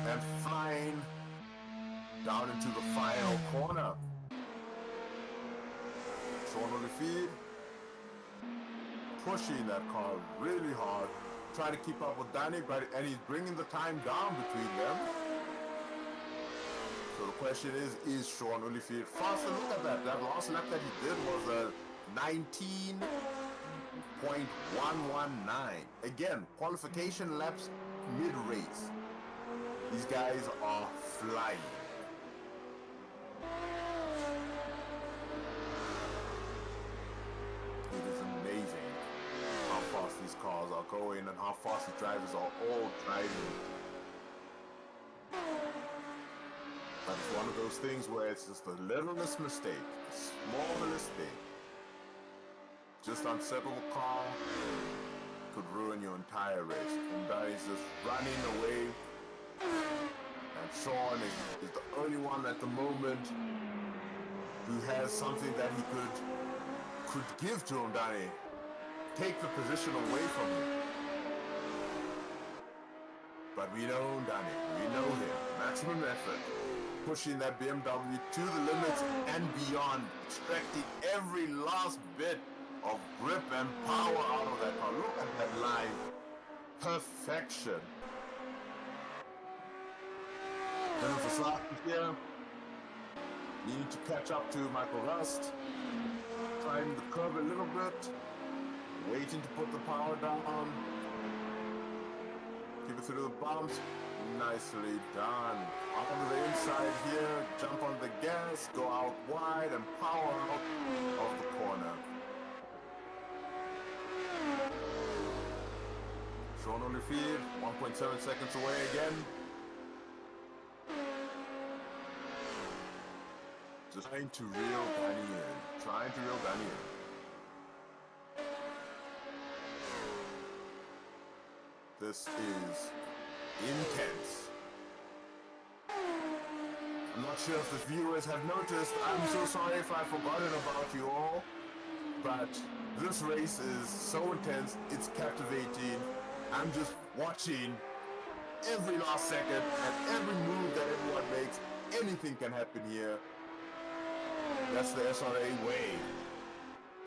And flying down into the final corner. Sean Olivier pushing that car really hard, trying to keep up with Danny, and he's bringing the time down between them. So the question is Sean Olivier faster? Look at that. That last lap that he did was a 19.119. Again, qualification laps mid-race. These guys are flying. It is amazing how fast these cars are going and how fast the drivers are all driving. But it's one of those things where it's just the littlest mistake, the smallest thing. Just unsettable car could ruin your entire race. And Danny's just running away. And Sean is the only one at the moment who has something that he could give to him, Danny. Take the position away from him. But we know Danny. We know him. Maximum effort. Pushing that BMW to the limits and beyond. Extracting every last bit of grip and power out of that car. Look at that line. Perfection. Then Fasaki here. Needing to catch up to Michael Rust. Trying the curve a little bit. Waiting to put the power down. Keep it through the bumps. Nicely done. Up on the inside here. Jump on the gas. Go out wide and power out of the corner. Sean Olivier, 1.7 seconds away again. Just trying to reel Danny in. Trying to reel Danny in. This is intense. I'm not sure if the viewers have noticed. I'm so sorry if I've forgotten about you all. But this race is so intense. It's captivating. I'm just watching every last second and every move that everyone makes. Anything can happen here. That's the SRA way.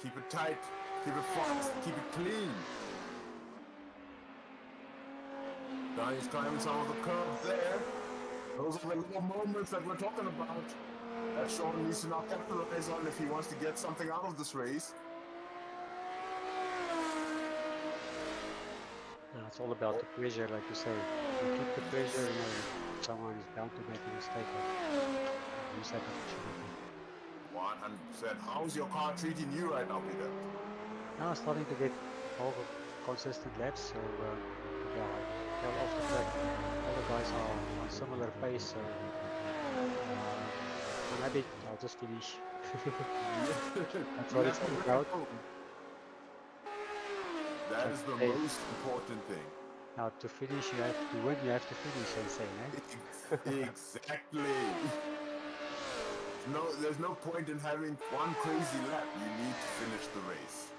Keep it tight, keep it fast, keep it clean. Danny's climbing some of the curves there. Those are the little moments that we're talking about that Sean needs to now capitalize on if he wants to get something out of this race. It's all about the pressure, like you say. You keep the pressure, someone is bound to make a mistake. Use that opportunity. 100%. How's your car treating you right now, Peter? Now I'm starting to get more consistent laps, so yeah, I tell off the track, all the guys are on similar pace, so I'm happy. I'll just finish. That's You what it's have to all bring it about. home. That Like is the they say, most important thing. now to finish, you have to win. You have to finish. They say, eh? Exactly. No, there's no point in having one crazy lap. You need to finish the race.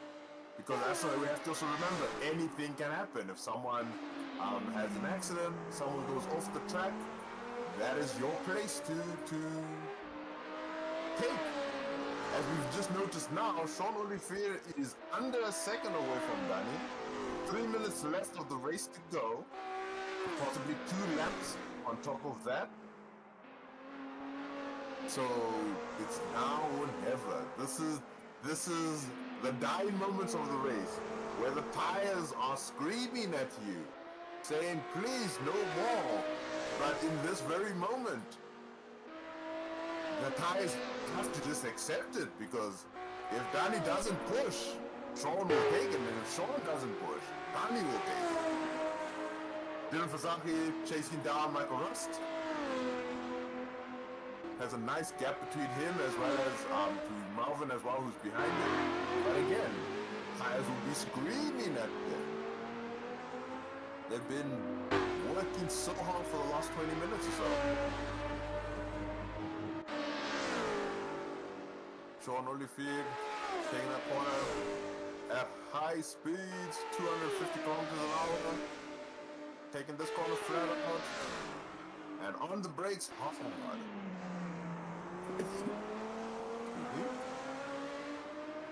Because that's why we have to also remember, anything can happen. If someone has an accident, someone goes off the track, that is your place to take. As we've just noticed now, Sean Olivier is under a second away from Danny. 3 minutes left of the race to go. Possibly 2 laps on top of that. So it's now or never. This is the dying moments of the race, where the tires are screaming at you, saying, please, no more. But in this very moment, the tires have to just accept it, because if Danny doesn't push, Sean will take it, and if Sean doesn't push, Danny will take it. Dylan Fasaki chasing down Michael Rust. Has a nice gap between him as well as to Melvin as well, who's behind him. But again, tires will be screaming at them. They've been working so hard for the last 20 minutes or so. Sean Olivier taking that corner at high speeds, 250 kilometers an hour. Taking this corner flat out. And on the brakes, hard.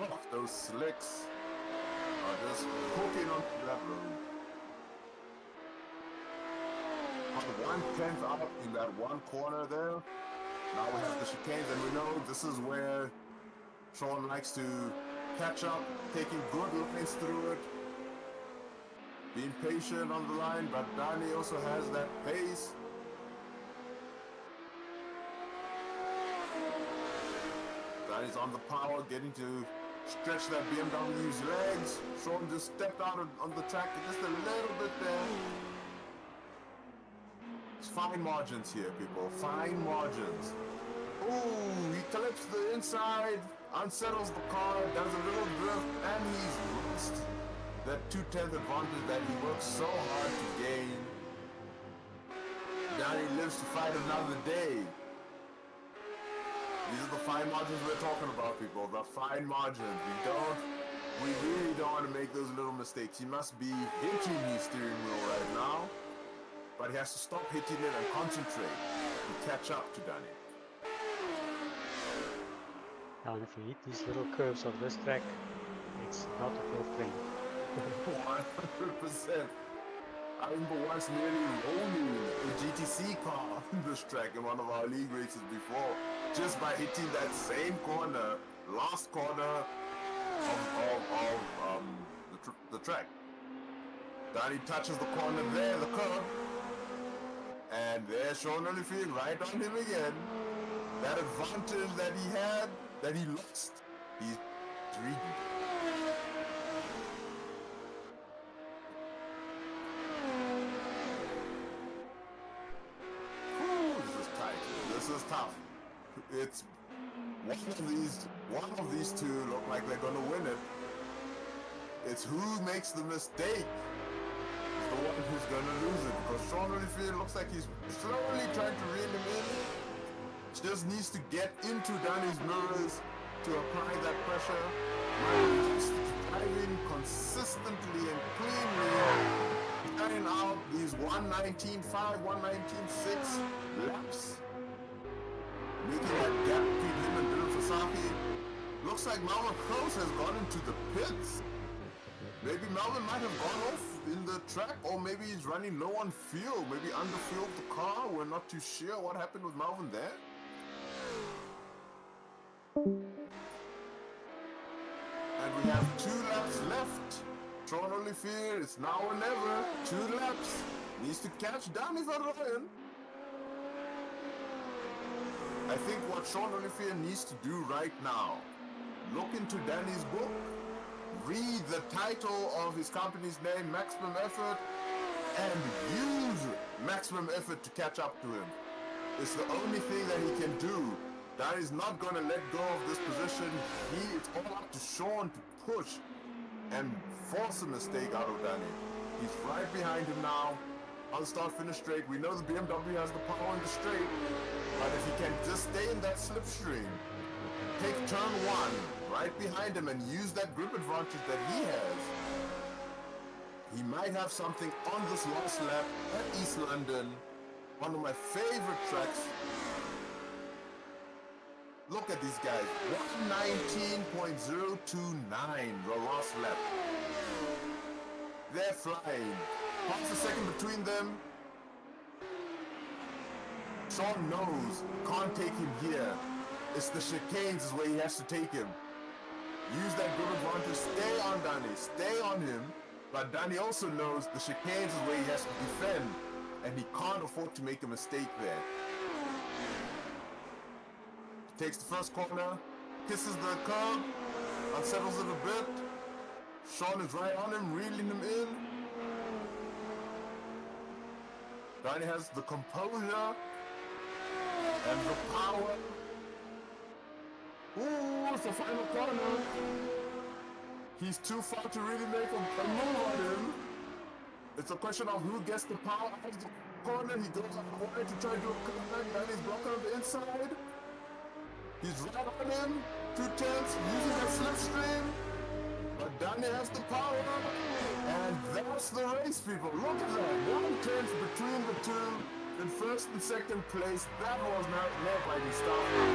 Oh, those slicks are just hooking onto that road. On 1/10 out in that one corner there. Now we have the chicanes, and we know this is where Sean likes to catch up, taking good lines through it, being patient on the line, but Danny also has that pace. Danny's on the power, getting to stretch that BMW's legs. Sean just stepped out on the track just a little bit there. It's fine margins here, people. Fine margins. Ooh, he clips the inside, unsettles the car, does a little drift, and he's lost that 2/10 advantage that he worked so hard to gain. Danny lives to fight another day. These are the fine margins we're talking about, people. The fine margins. We really don't want to make those little mistakes. He must be hitting his steering wheel right now, but he has to stop hitting it and concentrate to catch up to Danny. And if you hit these little curves of this track, it's not a real friend. 100%. I remember once nearly rolling a GTC car on this track in one of our league races before, just by hitting that same corner, last corner of the track. Danny touches the corner there, the curve, and there's Sean Olivier right on him again. That advantage that he had, that he lost, he's reading. This is tough. It's one of these two look like they're gonna win it. It's who makes the mistake is the one who's gonna lose it, because Sean Olivier looks like he's slowly trying to reel him in. Just needs to get into Danny's mirrors to apply that pressure. Just driving consistently and cleanly, carrying out these 119.5, 119.6 laps. Making that gap between him and Dylan Fasaki. Looks like Melvin Krause has gone into the pits. Maybe Melvin might have gone off in the track, or maybe he's running low on fuel. Maybe underfueled the car. We're not too sure what happened with Melvin there. And we have 2 laps left. Sean Olivier, it's now or never. 2 laps. Needs to catch Danny Van Rooyen. I think what Sean Olivier needs to do right now, look into Danny's book, read the title of his company's name, Maximum Effort, and use maximum effort to catch up to him. It's the only thing that he can do. Danny's not going to let go of this position. It's all up to Sean to push and force a mistake out of Danny. He's right behind him now. On start-finish straight. We know the BMW has the power in the straight, but if he can just stay in that slipstream, take turn one right behind him and use that grip advantage that he has, he might have something on this last lap at East London, one of my favorite tracks. Look at these guys, 119.029 the last lap. They're flying. Half a second between them. Sean knows, can't take him here. It's the chicanes is where he has to take him. Use that good advantage, stay on Danny, stay on him. But Danny also knows the chicanes is where he has to defend, and he can't afford to make a mistake there. Takes the first corner, kisses the curb, unsettles it a bit. Sean is right on him, reeling him in. Danny has the composure and the power. Ooh, it's the final corner. He's too far to really make a move on him. It's a question of who gets the power out of the corner. He goes out wide to try to do a comeback. Danny's blocking on the inside. He's right on him. 2 tenths, using that slipstream. But Danny has the power. And that's the race, people. Look at that. 1 tenth between the two. In first and second place. That was not by Mustafa.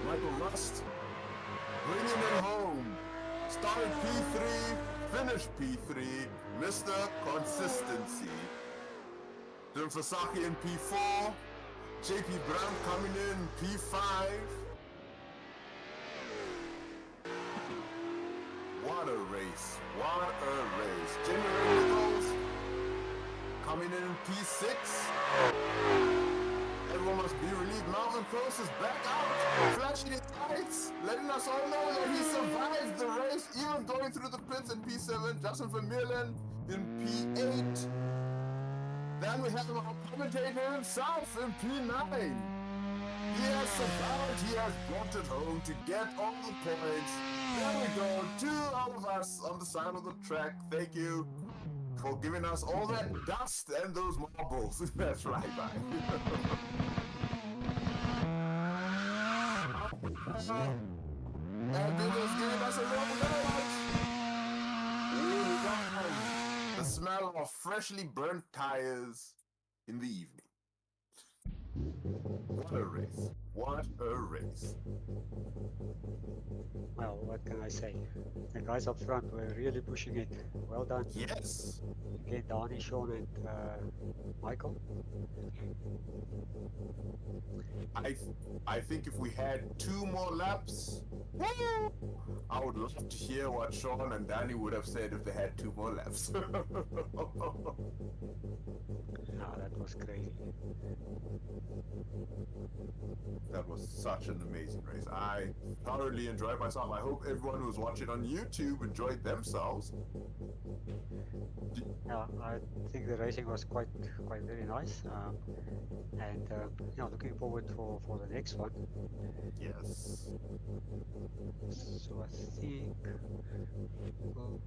Michael Rust bringing it home. Started P3, finished P3, Mr. Consistency. Dylan Fasaki in P4, JP Brown coming in P5. What a race, what a race. Jimmy Nichols coming in P6. Everyone must be relieved. Malvin Cross is back out, flashing his lights, letting us all know that he survived the race, even going through the pits in P7. Justin Vermeulen in P8. Then we have our commentator himself in P9. He has survived, he has brought it home to get all the points. There we go, to all of us on the side of the track. Thank you for giving us all that dust and those marbles. That's right, bye. And Biggles giving us a little bit. The smell of freshly burnt tires in the evening. What a race. What a race. Well, what can I say? The guys up front were really pushing it. Well done. Yes. Again, Donnie, Sean, and Michael. I think if we had 2 more laps, I would love to hear what Sean and Danny would have said if they had 2 more laps. No, that was crazy. That was such an amazing race. I thoroughly enjoyed myself. I hope everyone who's watching on YouTube enjoyed themselves. Yeah, I think the racing was quite very nice, and looking forward for the next one. Yes. So I think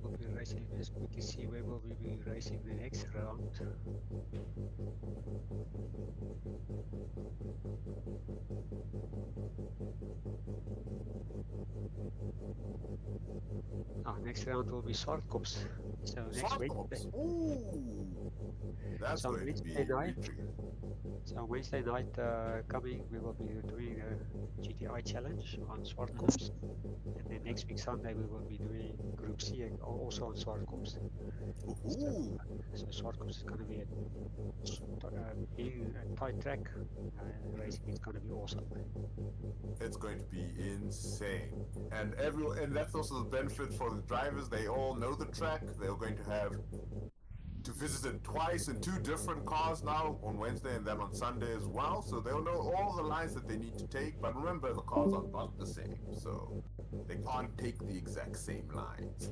we'll be racing. Let's quickly see where will we be racing the next round. Next round will be Zwartkops. So next Wednesday. Ooh, that's So going to be Wednesday night. intriguing. So Wednesday night coming, we will be doing a GTI challenge on Zwartkops, and then next week Sunday we will be doing Group C also on Zwartkops. Ooh. So Zwartkops is going to be a tight track. Racing is going to be awesome. It's going to be insane. And that's also the benefit for the drivers. They all know the track. They're going to have to visit it twice in 2 different cars now, on Wednesday and then on Sunday as well. So they'll know all the lines that they need to take. But remember, the cars are not the same. So They can't take the exact same lines.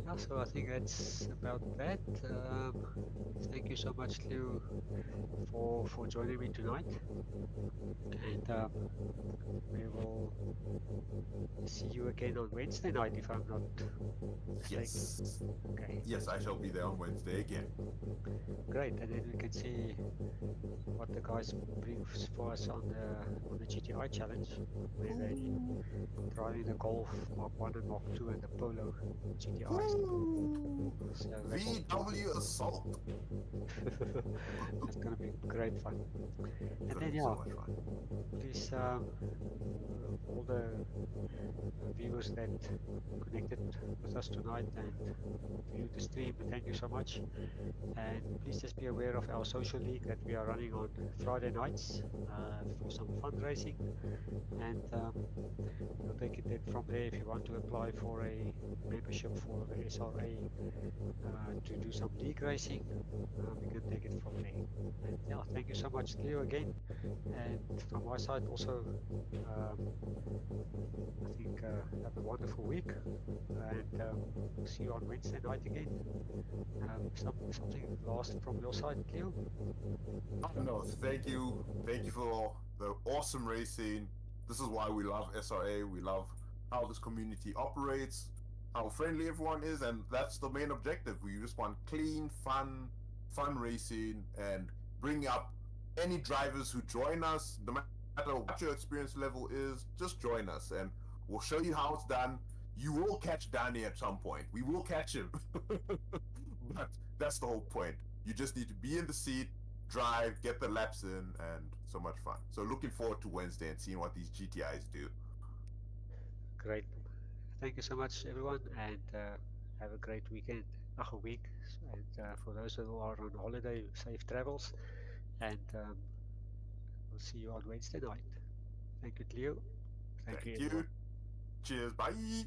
Yeah, so I think that's about that. Thank you so much, Leo, for joining me tonight, and we will see you again on Wednesday night, if I'm not mistaken. Yes. Okay, Yes, I shall be there on Wednesday again. great, and then we can see what the guys bring for us on the GTI challenge, where they Ooh, driving the Golf Mark 1 and Mark 2 and the Polo GTIs. ooh. So VW Assault. that's going to be great fun. It's And gonna then, be so yeah, much fun. please, all the viewers that connected with us tonight and viewed the stream, thank you so much. And please just be aware of our social league that we are running on Friday nights for some fundraising. And we'll take it then from there. If you want to apply for a membership for the SRA to do some league racing, we can take it from there. And yeah, thank you so much, Leo, again. And from my side also, um, I think have a wonderful week, and we'll see you on Wednesday night again. Something last from your side, Leo? Oh, no, thank you. Thank you for the awesome racing. This is why we love SRA. We love how this community operates, how friendly everyone is, and that's the main objective. We just want clean, fun racing and bring up any drivers who join us, no matter what your experience level is, just join us and we'll show you how it's done. You will catch Danny at some point. We will catch him. But that's the whole point. You just need to be in the seat, drive, get the laps in, and so much fun. So looking forward to Wednesday and seeing what these GTIs do. Great. Thank you so much, everyone, and have a great weekend, a week. And for those who are on holiday, safe travels, and we'll see you on Wednesday night. Thank you, Leo. Thank you, Thank everyone. you. Cheers. Bye.